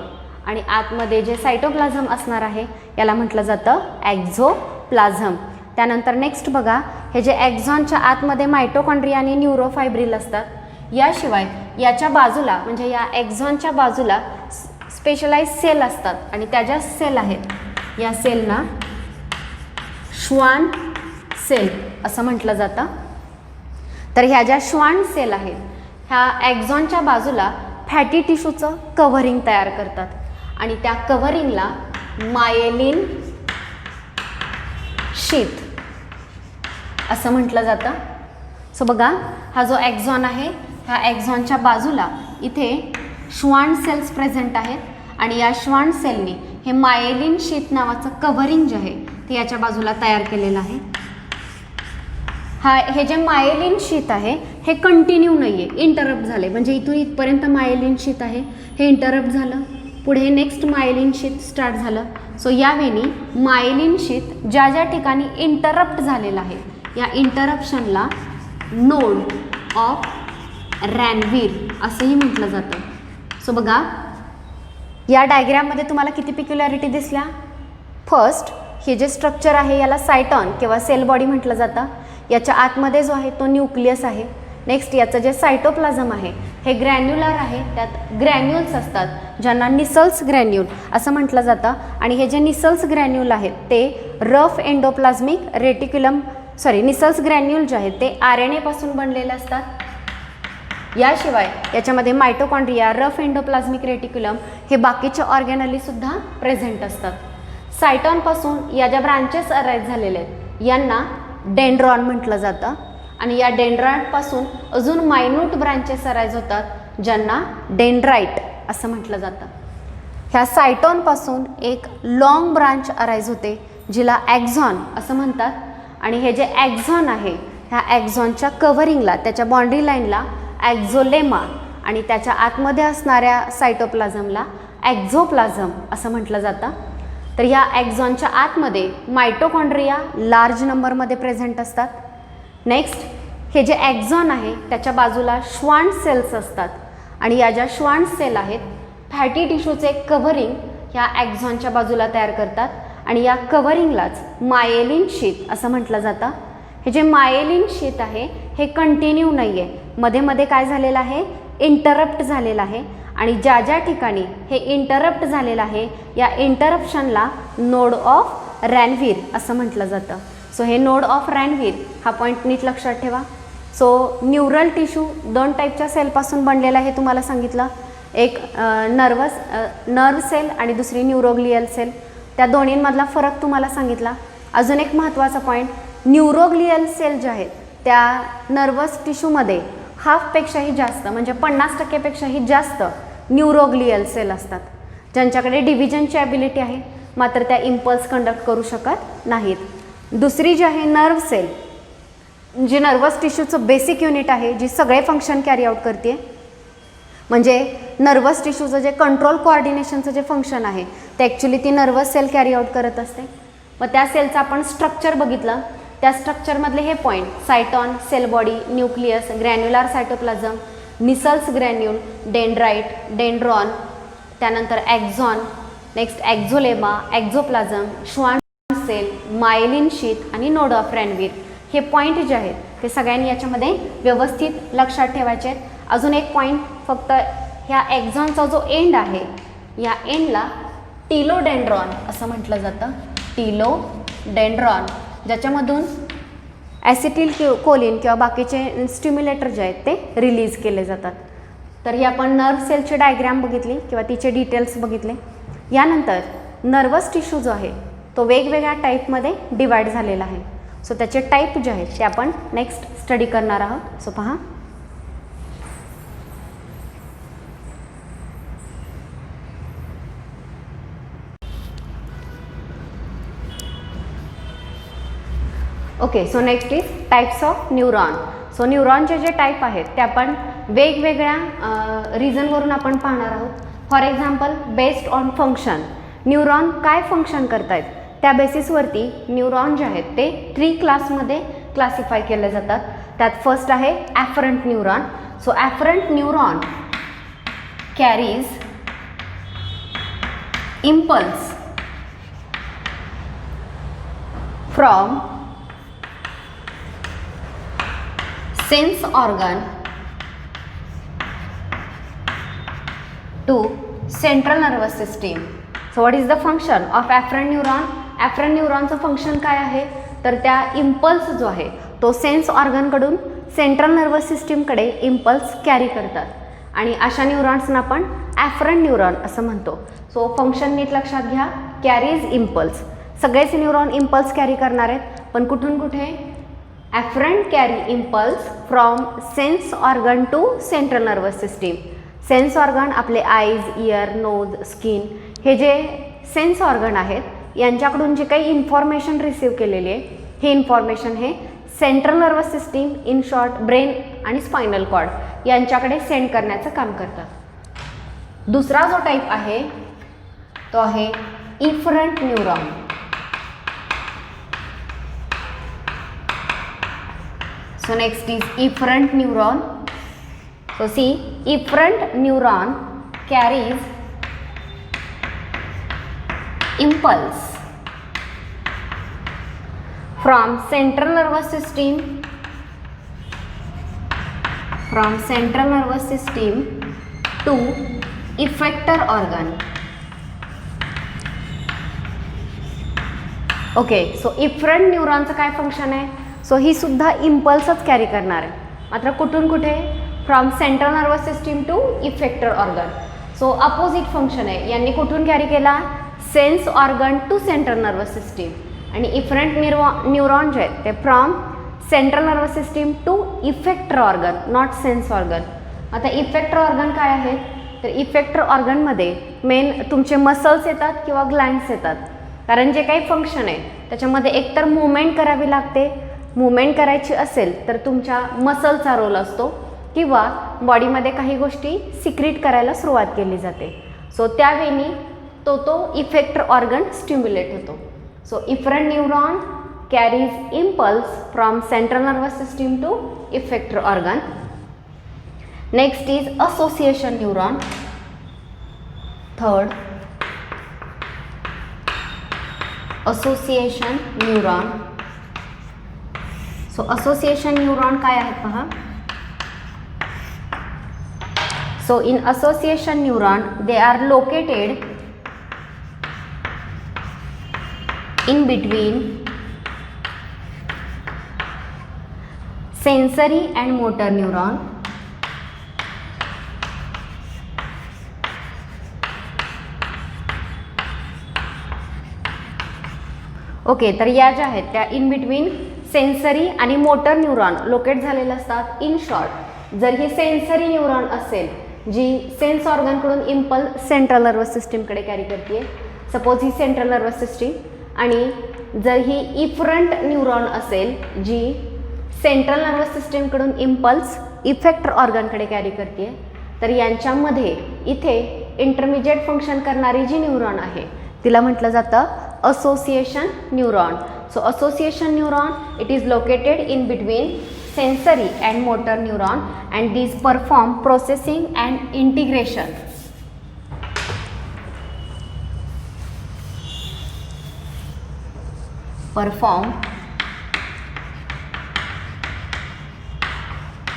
आणि आतमध्ये जे सायटोप्लाझम असणार आहे याला म्हटलं जातं ॲक्झोप्लाझम. त्यानंतर नेक्स्ट बघा, हे जे ॲक्झॉनच्या आतमध्ये मायटोकॉन्ड्रिया आणि न्यूरोफायब्रिल असतात. याशिवाय याच्या बाजूला म्हणजे या ॲक्झॉनच्या बाजूला स्पेशलाइज सेल असतात आणि त्या ज्या सेल आहेत या सेलना श्वान सेल असं म्हटलं जातं. तर ह्या ज्या श्वान सेल आहेत ह्या ॲक्झॉनच्या बाजूला फॅटी टिश्यूचं कव्हरिंग तयार करतात आणि त्या कव्हरिंगला मायेलिन शीथ असं म्हटलं जातं. सो बघा, हा जो ॲक्झॉन आहे ह्या ॲक्झॉनच्या बाजूला इथे श्वान सेल्स प्रेझेंट आहेत आणि या श्वान सेलनी हे मायेलिन शीथ नावाचं कव्हरिंग जे आहे ते याच्या बाजूला तयार केलेलं आहे. हे जे मायेलिन शीथ आहे हे कंटिन्यू नाही आहे, इंटरप्ट झाले. म्हणजे इथून इथपर्यंत मायेलिन शीथ आहे, हे इंटरप्ट झालं, पुढे नेक्स्ट मायेलिन शीथ स्टार्ट झालं. सो यावेळी मायेलिन शीथ ज्या ज्या ठिकाणी इंटरप्ट झालेलं आहे या इंटरप्शनला नोड ऑफ रॅनवीर असंही म्हटलं जातं. सो बघा, या डायग्राममध्ये तुम्हाला किती पिक्युलॅरिटी दिसल्या. फर्स्ट, हे जे स्ट्रक्चर आहे याला सायटॉन किंवा सेल बॉडी म्हटलं जातं. याच्या आतमध्ये जो आहे तो न्यूक्लियस आहे. नेक्स्ट, याचं जे सायटोप्लाझम आहे हे ग्रॅन्युलर आहे, त्यात ग्रॅन्युल्स असतात ज्यांना निसल्स ग्रॅन्युल असं म्हटलं जातं आणि हे जे निसल्स ग्रॅन्युल आहेत ते rough endoplasmic reticulum Nissl's granule जे आहेत ते RNA पासून बनलेले असतात. याशिवाय याच्यामध्ये मायटोकॉन्ड्रिया, रफ एंडोप्लाझ्मिक रेटिक्युलम हे बाकीचे ऑर्गॅनलीसुद्धा प्रेझेंट असतात. सायटॉनपासून या ज्या ब्रांचेस अराईज झालेले आहेत यांना डेंड्रॉन म्हटलं जातं आणि या डेंड्रॉनपासून अजून मायन्यूट ब्रांचेस अराईज होतात ज्यांना डेंड्राइट असं म्हटलं जातं. ह्या सायटॉनपासून एक लॉंग ब्रांच अराईज होते जिला ॲक्झॉन असं म्हणतात आणि हे जे ॲक्झॉन आहे ह्या ॲक्झॉनच्या कव्हरिंगला, त्याच्या बाउंड्री लाईनला ॲक्झोलेमा आणि त्याच्या आतमध्ये असणाऱ्या सायटोप्लाझमला ॲक्झोप्लाझम असं म्हटलं जातं. तर ह्या ॲक्झॉनच्या आतमध्ये मायटोकॉन्ड्रिया लार्ज नंबरमध्ये प्रेझेंट असतात. नेक्स्ट हे जे ॲक्झॉन आहे त्याच्या बाजूला श्वान सेल्स असतात आणि या ज्या श्वान सेल आहेत फॅटी टिश्यूचे कव्हरिंग ह्या ॲक्झॉनच्या बाजूला तयार करतात आणि या कव्हरिंगलाच मायेलिन शीथ असं म्हटलं जातं. हे जे मायेलिन शीथ आहे हे कंटिन्यू नाही आहे, मध्ये मध्ये काय झालेलं आहे, इंटरप्ट झालेलं आहे आणि ज्या ज्या ठिकाणी हे इंटरप्ट झालेलं आहे या इंटरप्शनला नोड ऑफ रॅनव्हिर असं म्हटलं जातं. सो हे नोड ऑफ रॅनव्हिर हा पॉईंट नीट लक्षात ठेवा. सो न्यूरल टिश्यू 2 टाईपच्या सेलपासून बनलेला आहे तुम्हाला सांगितलं, एक नर्व सेल आणि दुसरी न्यूरोग्लियल सेल. त्या दोन्हींमधला फरक तुम्हाला सांगितला. अजून एक महत्त्वाचा पॉईंट, न्यूरोग्लियल सेल ज्या आहेत त्या नर्वस टिश्यूमध्ये हाफपेक्षाही जास्त म्हणजे 50%पेक्षाही जास्त न्यूरोग्लियल सेल असतात ज्यांच्याकडे डिव्हिजनची ॲबिलिटी आहे, मात्र त्या इम्पल्स कंडक्ट करू शकत नाहीत. दुसरी जी आहे नर्व सेल, जी नर्वस टिश्यूचं बेसिक युनिट आहे, जी सगळे फंक्शन कॅरी आउट करते, म्हणजे नर्वस टिश्यूचं जे कंट्रोल कोऑर्डिनेशनचं जे फंक्शन आहे ते ॲक्च्युली ती नर्वस सेल कॅरी आउट करत असते. मग त्या सेलचं आपण स्ट्रक्चर बघितलं, त्या स्ट्रक्चरमधले हे point cyton, cell body, nucleus, granular cytoplasm, Nissl's granule, dendrite, dendron, त्यानंतर axon, next axolemma, axoplasm, Schwann cell, myelin sheath आणि नोड ऑफ रॅनव्हिर हे पॉईंट जे आहेत ते सगळ्यांनी याच्यामध्ये व्यवस्थित लक्षात ठेवायचे आहेत. अजून एक पॉईंट, फक्त ह्या ॲक्झॉनचा जो एंड आहे या एंडला टिलोडेंड्रॉन असं म्हटलं जातं. टिलोडेंड्रॉन ज्याच्यामधून ॲसिटिल कोलिन किंवा बाकीचे स्टिम्युलेटर जे आहेत ते रिलीज केले जातात. तर ही आपण नर्व सेलची डायग्रॅम बघितली किंवा तिचे डिटेल्स बघितले. यानंतर नर्वस टिश्यू जो आहे तो वेगवेगळ्या टाईपमध्ये डिवाईड झालेला आहे. सो त्याचे टाईप जे आहेत ते आपण नेक्स्ट स्टडी करणार आहोत. सो पहा, okay. So next is types of neuron. So न्यूरॉनचे जे टाईप आहेत ते आपण वेगवेगळ्या रिझनवरून आपण पाहणार आहोत. For example, based on function, neuron काय फंक्शन करतायत त्या बेसिसवरती न्यूरॉन जे आहेत ते 3 क्लासमध्ये क्लासिफाय केले जातात. त्यात फर्स्ट आहे afferent neuron. So afferent neuron carries impulse from sense organ to central nervous system. So what is the function of afferent neuron? afferent neuronचं फंक्शन काय आहे तर त्या इम्पल्स जो आहे तो सेन्स ऑर्गनकडून सेंट्रल नर्वस सिस्टीमकडे इम्पल्स कॅरी करतात आणि अशा न्यूरॉन्सना आपण ॲफरंट न्यूरॉन असं म्हणतो. सो फंक्शन नीट लक्षात घ्या, कॅरीज इम्पल्स. सगळेच न्यूरॉन इम्पल्स कॅरी करणार आहेत, पण कुठून कुठे? Afferent carry impulse from sense organ to central nervous system. Sense organ आपले आईज, इयर, नोज, स्किन हे जे सेन्स ऑर्गन आहेत यांच्याकडून जे काही इन्फॉर्मेशन रिसीव केलेली आहे ही इन्फॉर्मेशन हे central nervous system, in short brain आणि स्पायनल कॉर्ड यांच्याकडे सेंड करण्याचं काम करतात. दुसरा जो टाईप आहे तो आहे efferent neuron. So next is efferent neuron. So see, efferent neuron carries impulse from central nervous system to effector organ. Okay. So efferent न्यूरॉनचं काय फंक्शन आहे? सो ही सुद्धा इम्पल्सच कॅरी करणार आहे, मात्र कुठून कुठे? From central nervous system to effector organ. So opposite function आहे. यांनी कुठून कॅरी केला? Sense organ to central nervous system. आणि इफरंट न्यूरॉन जे आहेत ते from central nervous system to effector organ, not sense organ. आता इफेक्टर ऑर्गन काय आहेत? तर इफेक्टर ऑर्गनमध्ये मेन तुमचे मसल्स येतात किंवा ग्लँड्स येतात. कारण जे काही फंक्शन आहे त्याच्यामध्ये एकतर मुवमेंट करावी लागते. मुवमेंट करायची असेल तर तुमच्या मसलचा रोल असतो किंवा बॉडीमध्ये काही गोष्टी सिक्रीट करायला सुरुवात केली जाते. सो त्यावेळी तो इफेक्टर ऑर्गन स्टिम्युलेट होतो. So efferent neuron carries impulse from central nervous system to effector organ. Next is association neuron. Third, association neuron. So association neuron काय आहेत पहा. So in association neuron they are located in between sensory and motor neuron. Okay, तर या ज्या आहेत त्या in between sensory आणि motor neuron locate झालेले असतात. इन शॉर्ट, जर ही सेन्सरी न्यूरॉन असेल जी सेन्स ऑर्गनकडून इम्पल्स सेंट्रल नर्वस सिस्टीमकडे कॅरी करते, सपोज ही सेंट्रल नर्वस सिस्टीम, आणि जर ही इफरंट न्यूरॉन असेल जी सेंट्रल नर्वस सिस्टीमकडून इम्पल्स इफेक्टर ऑर्गनकडे कॅरी करते, तर यांच्यामध्ये इथे इंटरमिजिएट फंक्शन करणारी जी न्यूरॉन आहे तिला म्हटलं जातं association neuron. So association neuron it is located in between sensory and motor neuron and these perform processing and integration. Perform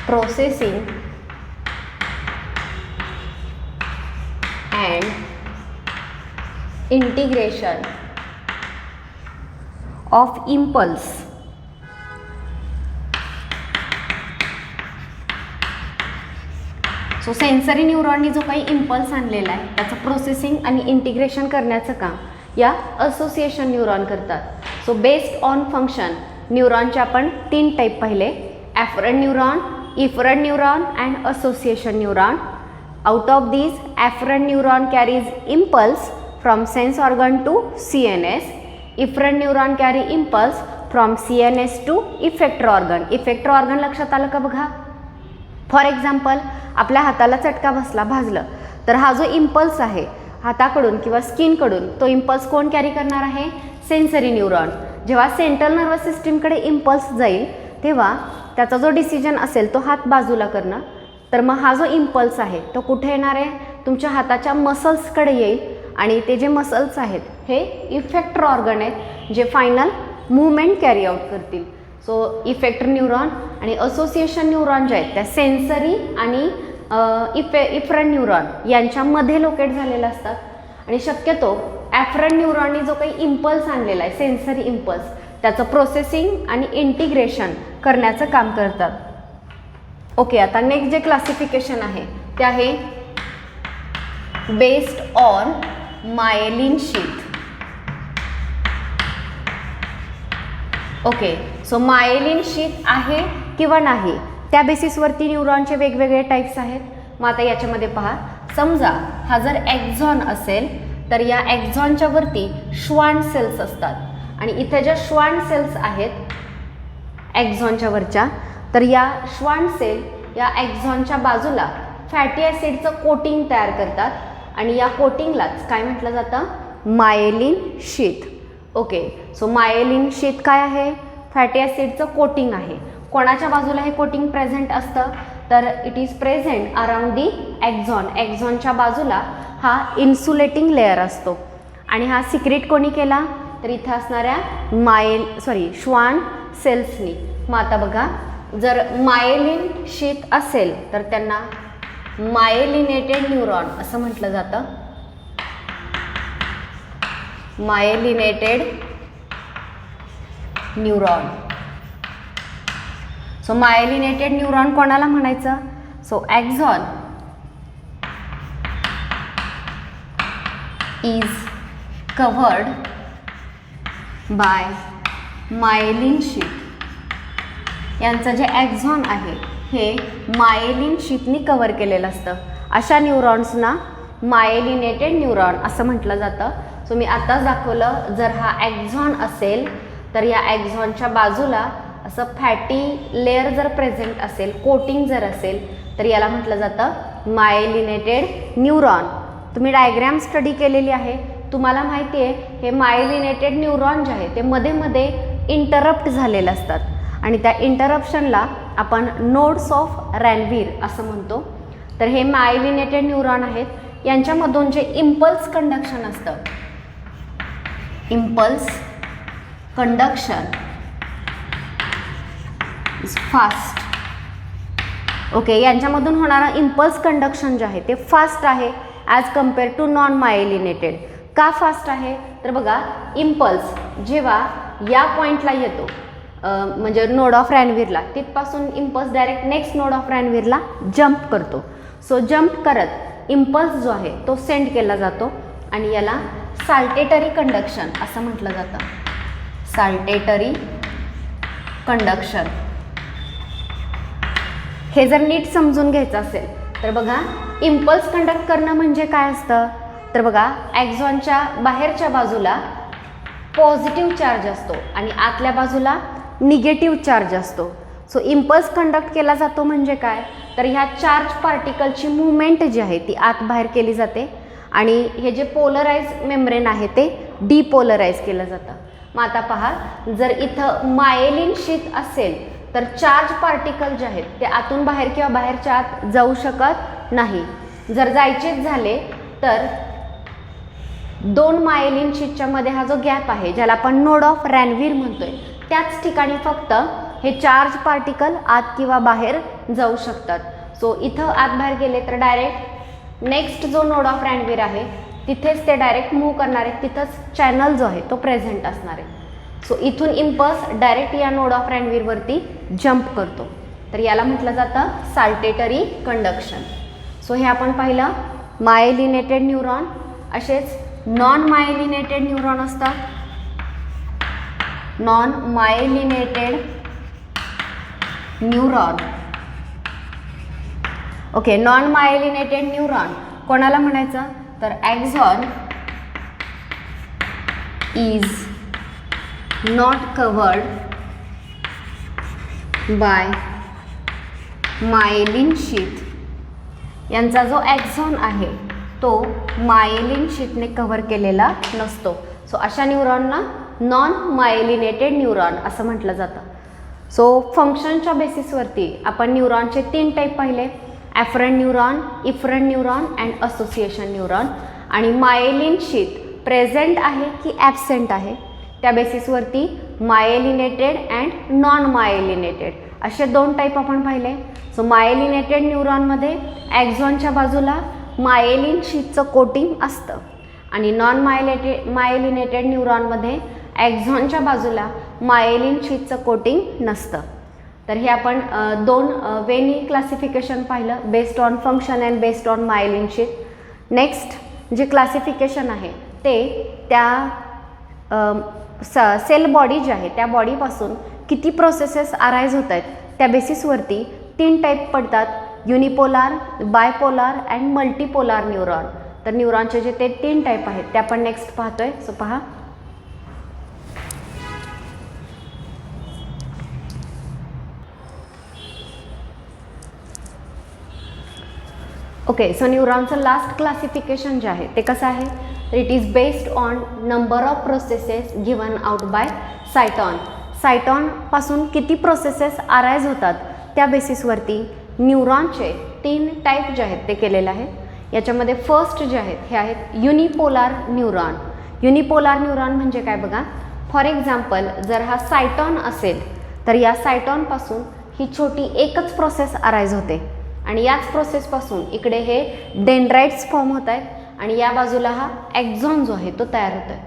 processing and integration of impulse. So sensory न्यूरॉननी जो काही impulse आणलेला आहे त्याचं प्रोसेसिंग आणि इंटिग्रेशन करण्याचं काम या असोसिएशन न्यूरॉन करतात. सो बेस्ड ऑन फंक्शन न्यूरॉनचे आपण 3 टाईप पाहिले, afferent neuron, efferent neuron and association neuron. Out of these afferent neuron carries impulse from sense organ to CNS. Efferent neuron carry impulse from CNS to effector organ. Effector organ लक्षात आलं का बघा. For example, आपल्या हाताला चटका बसला, भाजलं, तर हा जो इम्पल्स आहे हाताकडून किंवा स्किनकडून तो इम्पल्स कोण कॅरी करणार आहे? Sensory neuron. जेव्हा सेंट्रल नर्वस सिस्टीमकडे इम्पल्स जाईल तेव्हा त्याचा जो डिसिजन असेल तो हात बाजूला करणं, तर मग हा जो इम्पल्स आहे तो कुठे येणार आहे? तुमच्या हाताच्या मसल्सकडे येईल आणि ते जे मसल्स आहेत हे इफेक्टर ऑर्गन आहेत जे फायनल मूवमेंट कॅरी आउट करतील. सो इफेक्टर न्यूरॉन आणि असोसिएशन न्यूरॉन जे आहेत त्या सेन्सरी आणि इफरंट न्यूरॉन यांच्यामध्ये लोकेट झालेलं असतात. आणि शक्यतो ॲफरंट न्यूरॉननी जो काही इम्पल्स आणलेला आहे सेन्सरी इम्पल्स त्याचं प्रोसेसिंग आणि इंटिग्रेशन करण्याचं काम करतात. ओके, आता नेक्स्ट जे क्लासिफिकेशन आहे ते आहे based on myelin sheath. Okay, so myelin sheath आहे किंवा नाही त्या बेसिसवरती न्यूरॉनचे वेगवेगळे टाईप्स आहेत. मग आता याच्यामध्ये पहा, समजा हा जर एक्झॉन असेल तर या एक्झॉनच्या वरती श्वान सेल्स असतात आणि इथे ज्या श्वान सेल्स आहेत एक्झॉनच्या वरच्या, तर या श्वान सेल या एक्झॉनच्या बाजूला फॅटी ॲसिडचं कोटिंग तयार करतात आणि या कोटिंगलाच काय म्हटलं जातं? Myelin sheath. Okay, so myelin sheath काय आहे? फॅटी ॲसिडचं कोटिंग आहे. कोणाच्या बाजूला हे कोटिंग प्रेझेंट असतं? तर it is present around the axon. एक्झॉनच्या बाजूला हा इन्सुलेटिंग लेअर असतो आणि हा सिक्रेट कोणी केला? तर इथे असणाऱ्या श्वान सेल्सनी. मग आता बघा, जर मायलिन शीथ असेल तर त्यांना मायलिनेटेड न्यूरॉन असं म्हटलं जातं. Myelinated neuron. So myelinated neuron कोणाला म्हणायचं? So axon is covered bye myelin sheet. यांचं जे ॲक्झॉन आहे हे मायलिन शीटनी कव्हर केलेलं असतं. अशा न्यूरॉन्सना मायलिनेटेड न्यूरॉन असं म्हटलं जातं. सो मी आताच दाखवलं, जर हा ॲक्झॉन असेल तर या ॲक्झॉनच्या बाजूला असं फॅटी लेअर जर प्रेझेंट असेल, कोटिंग जर असेल, तर याला म्हटलं जातं मायलिनेटेड न्यूरॉन. तुम्ही डायग्रॅम स्टडी केलेली आहे, तुम्हाला माहिती आहे हे मायलिनेटेड न्यूरॉन जे आहे ते मध्ये मध्ये इंटरप्ट झालेले असतात आणि त्या इंटरप्शनला आपण नोड्स ऑफ रॅनवीर असं म्हणतो. तर हे मायलिनेटेड न्यूरॉन आहेत. यांच्यामधून जे इम्पल्स कंडक्शन असतं, impulse conduction is fast. Okay, यांच्यामधून होणारा इम्पल्स कंडक्शन जे आहे ते फास्ट आहे as compare to non myelinated. का फास्ट आहे तर बघा, इम्पल्स जेव्हा या पॉईंटला येतो म्हणजे नोड ऑफ रॅनवीरला, तिथपासून impulse direct next node of रॅनवीरला जम्प करतो. सो जम्प करत इम्पल्स जो आहे तो सेंड केला जातो आणि याला साल्टेटरी कंडक्शन असं म्हटलं जातं. Saltatory conduction. हे जर नीट समजून घ्यायचं असेल तर बघा, इम्पल्स कंडक्ट करणं म्हणजे काय असतं तर बघा, ॲक्झॉनच्या बाहेरच्या बाजूला पॉझिटिव्ह चार्ज असतो आणि आतल्या बाजूला निगेटिव्ह चार्ज असतो. सो इम्पल्स कंडक्ट केला जातो म्हणजे काय तर ह्या चार्ज पार्टिकलची मूवमेंट जी आहे ती आत बाहेर केली जाते आणि हे जे पोलराइज मेम्ब्रेन आहे ते डिपोलराइज केलं जातं. मग आता पहा, जर इथं मायलिन शीथ असेल तर चार्ज पार्टिकल जे आहेत ते आतून बाहेर किंवा बाहेरच्या आत जाऊ शकत नाही. जर जायचेच झाले तर दोन मायलिन शीटच्या मध्ये हा जो गॅप आहे ज्याला आपण नोड ऑफ रॅनवीर म्हणतोय, त्याच ठिकाणी फक्त हे चार्ज पार्टिकल आत किंवा बाहेर जाऊ शकतात. सो इथं आत बाहेर गेले तर डायरेक्ट नेक्स्ट जो नोड ऑफ रॅनवीर आहे तिथेच ते डायरेक्ट मूव्ह करणार आहेत, तिथंच चॅनल जो आहे तो प्रेझेंट असणार आहे. सो इथून इम्पल्स डायरेक्ट या नोड ऑफ रॅनवीरवरती जम्प करतो. तर याला म्हटलं जातं साल्टेटरी कंडक्शन. सो हे आपण पाहिलं मायलिनेटेड न्यूरॉन. असेच नॉन मायलिनेटेड न्यूरॉन असतात. Non myelinated neuron. Okay, non myelinated neuron कोणाला म्हणायचं तर axon is not covered bye myelin sheath. यांचा जो ॲक्झॉन आहे तो मायलिन शीटने कव्हर केलेला नसतो. सो अशा न्यूरॉनना नॉन मायलिनेटेड न्यूरॉन असं म्हटलं जातं. सो फंक्शनच्या बेसिसवरती आपण न्यूरॉनचे 3 टाईप पाहिले, afferent neuron, efferent neuron and association neuron. आणि मायलिन शीट प्रेझेंट आहे की ॲबसेंट आहे त्या बेसिसवरती मायलिनेटेड अँड नॉन मायलिनेटेड असे 2 टाईप आपण पाहिले. सो मायलिनेटेड न्यूरॉनमध्ये ॲक्झॉनच्या बाजूला मायलिन शीटचं कोटिंग असतं आणि नॉन मायलिनेटेड न्यूरॉनमध्ये ॲक्झॉनच्या बाजूला मायलिन शीटचं कोटिंग नसतं. तर हे आपण 2 वेनी क्लासिफिकेशन पाहिलं, based on function and based on myelin sheet. Next जे क्लासिफिकेशन आहे ते त्या सेल बॉडी जी आहे त्या बॉडीपासून किती प्रोसेसेस अराईज होत आहेत त्या बेसिसवरती 3 टाईप पडतात, युनिपोलार, बायपोलार अँड मल्टीपोलार न्यूरॉन. तर न्यूरॉनचे जे ते 3 टाईप आहेत ते आपण नेक्स्ट पाहतोय. सो पहा, ओके. सो न्यूरॉनचं लास्ट क्लासिफिकेशन जे आहे ते कसं आहे तर it is based on number of processes given out by cyton. सायटॉनपासून किती प्रोसेसेस अराईज होतात त्या बेसिसवरती न्यूरॉनचे 3 टाईप जे आहेत ते केलेले आहेत. याच्यामध्ये फर्स्ट जे आहेत हे आहेत युनिपोलार न्यूरॉन. युनिपोलार न्यूरॉन म्हणजे काय बघा, फॉर एक्झाम्पल जर हा सायटॉन असेल तर या सायटॉनपासून ही छोटी एकच प्रोसेस अराईज होते आणि याच प्रोसेसपासून इकडे हे डेंड्राइट्स फॉर्म होत आहेत आणि या बाजूला हा ॲक्झॉन जो आहे तो तयार होतो आहे.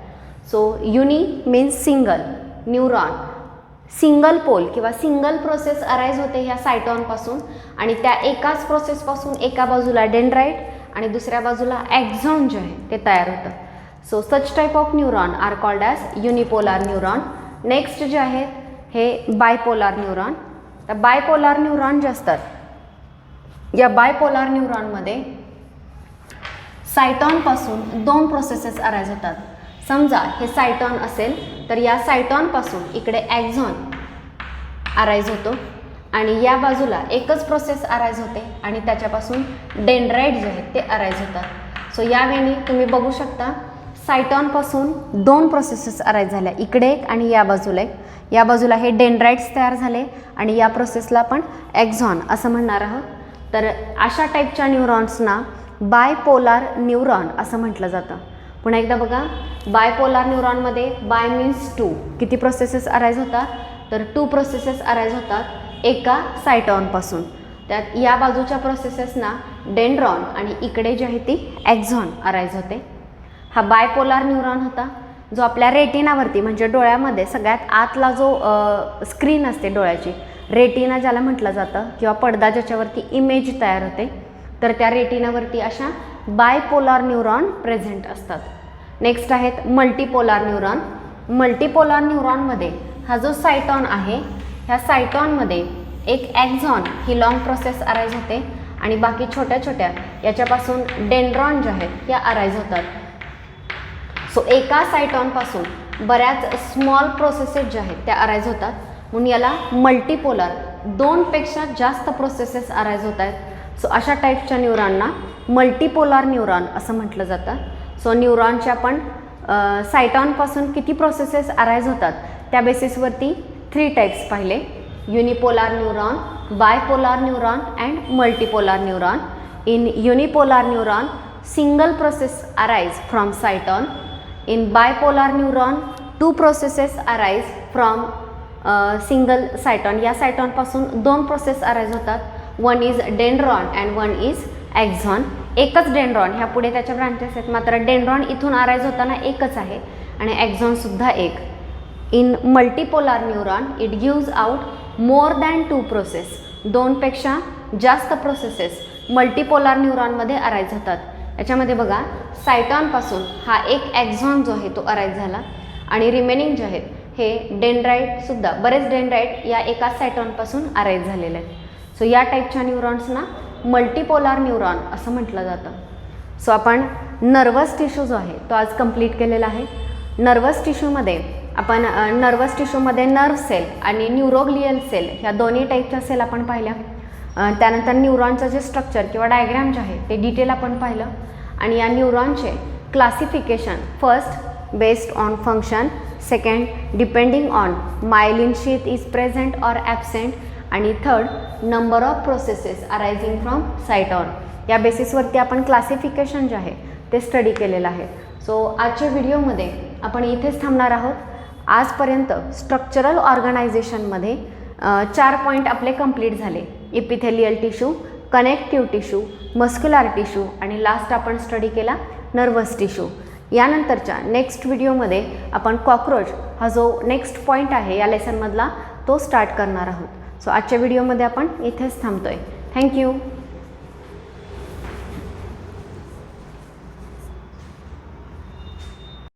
So uni means single, neuron single pole किंवा सिंगल प्रोसेस अराईज होते ह्या सायटॉनपासून आणि त्या एकाच प्रोसेसपासून एका बाजूला डेंड्राइट आणि दुसऱ्या बाजूला ॲक्झॉन जे आहे ते तयार होतं. So such type of neuron are called as unipolar neuron. Next जे आहेत हे बायपोलार न्यूरॉन. तर बायपोलार न्यूरॉन जे असतात या बायपोलार न्यूरॉनमध्ये सायटॉनपासून दोन प्रोसेसेस अराईज होतात. समजा हे सायटॉन असेल तर या सायटॉनपासून इकडे ॲक्झॉन अराईज होतो आणि या बाजूला एकच प्रोसेस अराईज होते आणि त्याच्यापासून डेंड्राइट जे आहेत ते अराईज होतात. सो यावेळी तुम्ही बघू शकता सायटॉनपासून दोन प्रोसेसेस अराईज झाल्या, इकडे एक आणि या बाजूला एक. या बाजूला हे डेंड्राइट्स तयार झाले आणि या प्रोसेसला आपण ॲक्झॉन असं म्हणणार आहोत. तर अशा टाईपच्या न्यूरॉन्सना बायपोलार न्यूरॉन असं म्हटलं जातं. पुन्हा एकदा बघा, बायपोलार न्यूरॉनमध्ये बाय मीन्स टू, किती प्रोसेसेस अराईज होतात तर टू प्रोसेसेस अराईज होतात एका सायटॉनपासून. त्यात या बाजूच्या प्रोसेसेसना डेंड्रॉन आणि इकडे जी आहे ती ॲक्झॉन अराईज होते. हा बायपोलार न्यूरॉन होता जो आपल्या रेटिनावरती म्हणजे डोळ्यामध्ये सगळ्यात आतला जो स्क्रीन असते डोळ्याची, रेटिना ज्याला म्हटलं जातं किंवा पडदा ज्याच्यावरती इमेज तयार होते, तर त्या रेटिनावरती अशा बायपोलार न्यूरॉन प्रेझेंट असतात. नेक्स्ट आहेत मल्टीपोलार न्यूरॉन. मल्टीपोलार न्यूरॉनमध्ये हा जो सायटॉन आहे ह्या सायटॉनमध्ये एक ॲक्झॉन ही लॉंग प्रोसेस अराईज होते आणि बाकी छोट्या छोट्या याच्यापासून डेंड्रॉन जे आहेत त्या अराईज होतात. सो एका सायटॉनपासून बऱ्याच स्मॉल प्रोसेसेस ज्या आहेत त्या अराईज होतात, म्हणून याला मल्टीपोलार, दोनपेक्षा जास्त प्रोसेसेस अराईज होत आहेत. सो अशा टाईपच्या न्यूरॉनना मल्टीपोलार न्यूरॉन असं म्हटलं जातं. सो न्यूरॉनचे आपण सायटॉनपासून किती प्रोसेसेस अराईज होतात त्या बेसिसवरती 3 टाईप्स पाहिले: unipolar neuron, bipolar neuron and multipolar neuron. In unipolar neuron single process arise from cyton. In bipolar neuron 2 processes arise from single cyton. या सायटॉनपासून 2 प्रोसेस अराईज होतात. One is dendron and one is axon. एकच dendron, ह्या पुढे त्याच्या branches आहेत, मात्र dendron इथून अराईज होताना एकच आहे आणि ॲक्झॉनसुद्धा एक. In multipolar neuron it gives out more than 2 process. 2पेक्षा जास्त प्रोसेसेस मल्टीपोलार न्यूरॉनमध्ये अराईज होतात. याच्यामध्ये बघा, सायटॉनपासून हा एक ॲक्झॉन जो आहे तो अराईज झाला आणि रिमेनिंग जे आहेत हे डेंड्राइटसुद्धा, बरेच डेंड्राइट या एका सायटॉनपासून अराईज झालेले आहेत. सो या टाईपच्या न्यूरॉन्सना मल्टीपोलार न्यूरॉन असं म्हटलं जातं. सो आपण नर्वस टिश्यू जो आहे तो आज कंप्लीट केलेला आहे. नर्वस टिश्यूमध्ये आपण नर्वस टिश्यूमध्ये नर्व सेल आणि न्यूरोग्लियल सेल ह्या दोन्ही टाईपच्या सेल आपण पाहिल्या. त्यानंतर न्यूरॉनचं जे स्ट्रक्चर किंवा डायग्राम जे आहे ते डिटेल आपण पाहिलं आणि या न्यूरॉनचे classification, first based on function, second depending on myelin sheath is present or absent आणि third number of processes arising from cyton. या बेसिसवरती आपण क्लासिफिकेशन जे आहे ते स्टडी केलेलं आहे. सो आजच्या व्हिडिओमध्ये आपण इथेच थांबणार आहोत. आजपर्यंत स्ट्रक्चरल ऑर्गनायझेशनमध्ये 4 पॉईंट आपले कंप्लीट झाले: epithelial tissue, connective tissue, muscular tissue आणि लास्ट आपण स्टडी केला नर्वस टिश्यू. यानंतरच्या नेक्स्ट व्हिडिओमध्ये आपण कॉक्रोच हा जो नेक्स्ट पॉईंट आहे या लेसनमधला तो स्टार्ट करणार आहोत. सो आजच्या व्हिडिओमध्ये आपण इथेच थांबतोय. थँक्यू.